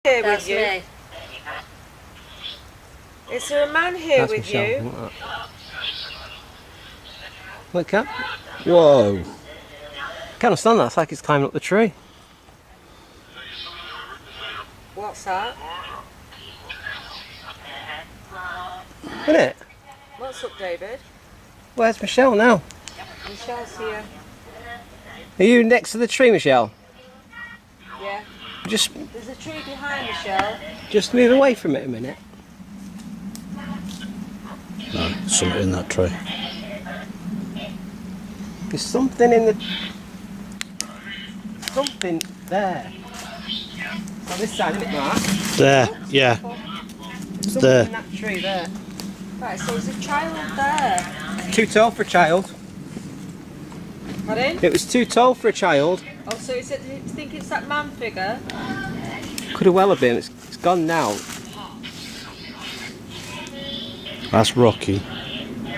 Here That's with you. me. Is there a man here That's with Michelle. you? Look up. Whoa. Can't understand that. It's like it's climbing up the tree. What's that? Isn't it? What's up, David? Where's Michelle now? Michelle's here. Are you next to the tree, Michelle? Yeah. Just There's a tree behind Michelle. move away from it a minute. No, something in that tree. There's something in the... Something there. On this side, isn't it, Mark? There, yeah. Something there. in that tree there. Right, so there's a child there. Too tall for a child. Pardon? It was too tall for a child. Oh, so is it, do you think it's that man figure? Could have well have been. It's gone now. That's Rocky.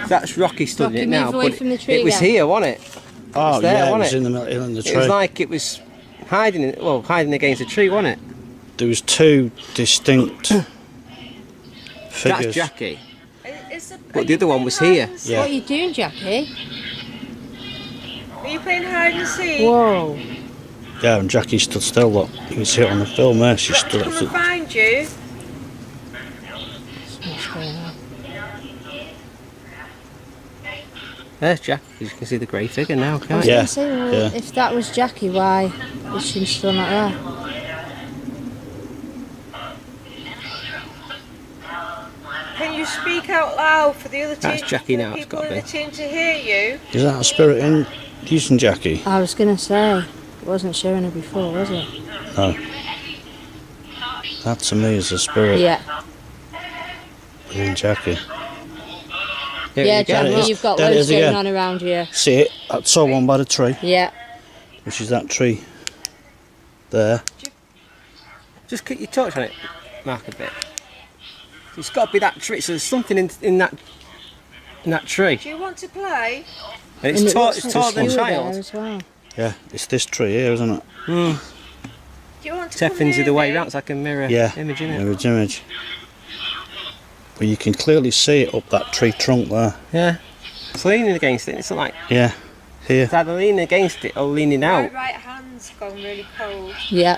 That's Rocky stood Rocky, in it now. move away But from the tree it was again. here, wasn't it? Oh, there, yeah, it wasn't was it? in the middle of the It was tree. like it was hiding, hiding against a tree, wasn't it? There was two distinct figures. That's Jackie. Is But the other one was here. Yeah. What are you doing, Jackie? Are you playing hide and seek? Whoa. Yeah, and Jackie stood still, look. You can see it on the film there. She Got to stood come up. and find you. What's going on? There's Jackie. You can see the grey figure now, I can't was you? Yeah, going to say, well, yeah. if that was Jackie, why is she still not there? Can you speak out loud for the other team? That's Jackie now, it's People gotta in be. the team to hear you. Is that a spirit in using Jackie? I was going to say, it wasn't showing her before, was it? No. That to me is a spirit Yeah. in Jackie. Here Yeah, you go. There it Jackie, is. you've got There it loads is going again. on around you. See it? I saw one by the tree, Yeah. which is that tree there. Just keep your touch on it, Mark, a bit. It's got to be that tree. So there's something in that tree, Do you want to play? and And it's it looks it's like taller than you were there child. as well. Yeah, it's this tree here, isn't it? Do you want to come Teffins near the way me? round. It's like a mirror Yeah, image, isn't it? mirror image. But you can clearly see it up that tree trunk there. Yeah. It's leaning against it. It's like Yeah, here. it's either leaning against it or leaning My out. right hand's gone really cold. Yeah.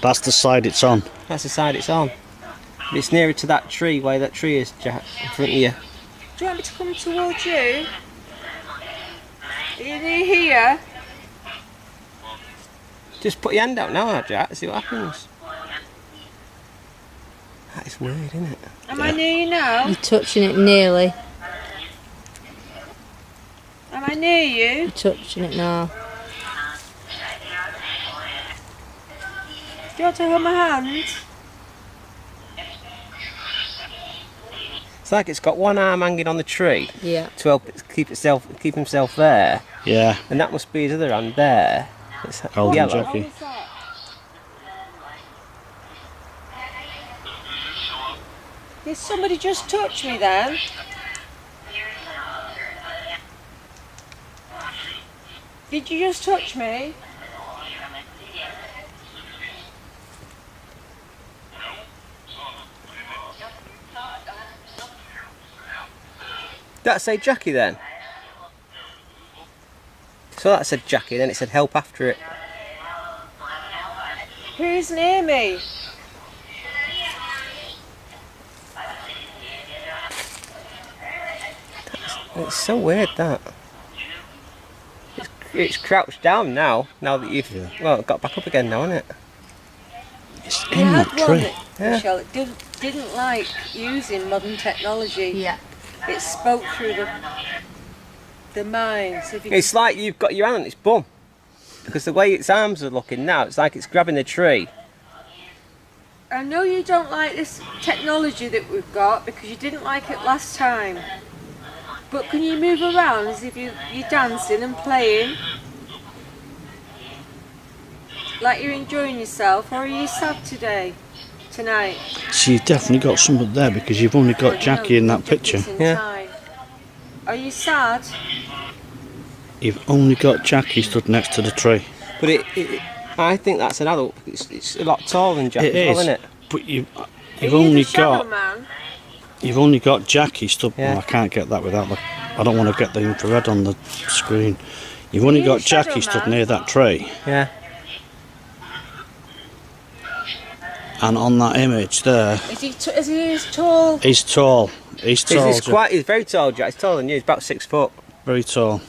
That's the side it's on. That's the side it's on. But it's nearer to that tree, where that tree is, Jack, in front of you. Do you want me to come towards you? Are you near here? Just put your hand out now, Jack. See what happens. That is weird, isn't it? Am I near you now? You're touching it nearly. Am I near you? You're touching it now. Do you want to hold my hand? It's like it's got one arm hanging on the tree Yeah. to help it keep himself there, Yeah, and that must be his other hand there. It's Holding yellow. Jackie. What was that? Did somebody just touch me then? Did you just touch me? That say Jackie then? So that said Jackie, then it said help after it. Who's near me? It's so weird that. It's crouched down now that you've well got back up again now, isn't it? it's You in had that one tree. that, Yeah. Michelle, it didn't like using modern technology. Yeah. It spoke through the mind. So if you It's like you've got your hand on its bum. Because the way its arms are looking now, it's like it's grabbing the tree. I know you don't like this technology that we've got because you didn't like it last time. But can you move around as if you're dancing and playing? Like you're enjoying yourself, or are you sad tonight? So you've definitely got something there because you've only got Jackie in that picture. Yeah. Are you sad? You've only got Jackie stood next to the tree. But I think that's an adult. It's a lot taller than Jack It as well, is. isn't it? But you've Are you only the got Shadowman? you've only got Jackie stood. Yeah. Well, I can't get that without the. I don't want to get the infrared on the screen. You've only you got the Jackie Shadowman? stood near that tree, Yeah. and on that image there, Is he as tall? he's tall. He's tall. He's very tall, Jack. He's taller than you. He's about 6 foot. Very tall.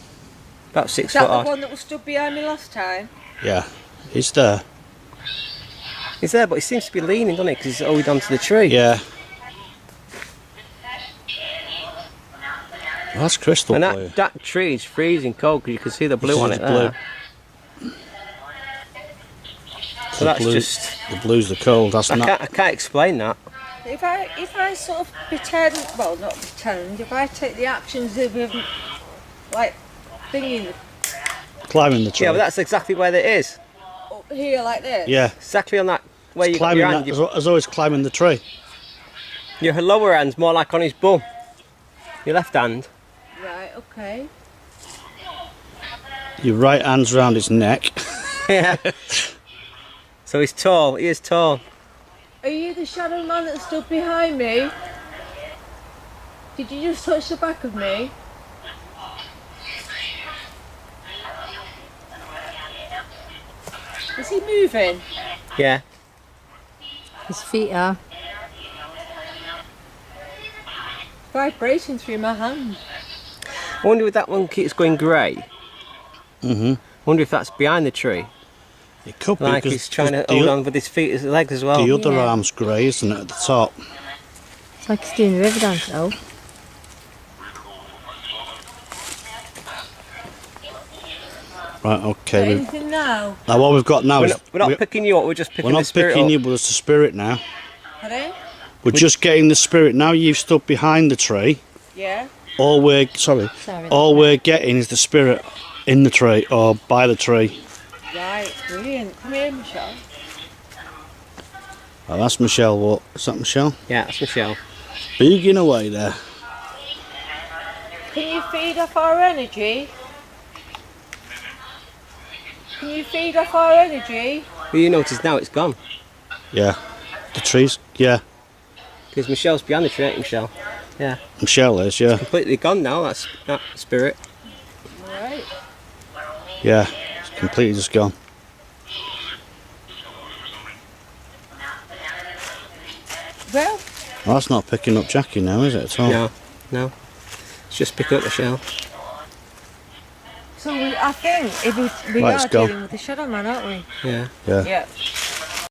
About 6 Is that foot the odd. one that was stood behind me last time? Yeah, he's there. He's there, but he seems to be leaning, doesn't he? Because he's always onto the tree. Yeah. Well, that's crystal And blue. that tree is freezing cold because you can see the blue See on the it there. So that's blue, just. the blue's the cold. That's not. I can't explain that. If I sort of pretend, well not pretend, if I take the actions of him, like thinking Climbing the tree. Yeah, but that's exactly where it is. up here like this. Yeah. Exactly on that where you got Climbing your hand. that, as always climbing the tree. Your lower hand's more like on his bum. Your left hand. Right, okay. Your right hand's round his neck. Yeah. So he's tall. He is tall. Are you the shadow man that stood behind me? Did you just touch the back of me? Is he moving? Yeah. His feet are. Vibrating through my hand. I wonder if that one keeps going grey. Mm-hmm. I wonder if that's behind the tree. It could be Like because he's trying to the, hold on with his feet, his legs as well. the other Yeah. arm's grey, isn't it, at the top? It's like he's doing the river dance though. Right, okay. Anything now? Now what we've got now is We're not picking you up, we're just picking we're not the spirit picking up. you, but it's the spirit now. Pardon? We're just getting the spirit. Now you've stood behind the tree. Yeah. All we're Sorry. getting is the spirit in the tree or by the tree. Right, brilliant. Come here, Michelle. Oh, that's Michelle. What is that, Michelle? Yeah, that's Michelle. Booging away there. Can you feed off our energy? Can you feed off our energy? Well, you notice now it's gone. Yeah. The trees. Yeah. Because Michelle's behind the tree, ain't Michelle? Yeah. Michelle is. Yeah. Completely gone now, that's that spirit. Right. Yeah. It's completely just gone. Well, Well, that's not picking up Jackie now, is it at all? No, no. It's just picking up Michelle. so I think if we Right, are it's gone. dealing with the shadow man, aren't we? Yeah. Yeah. Yeah.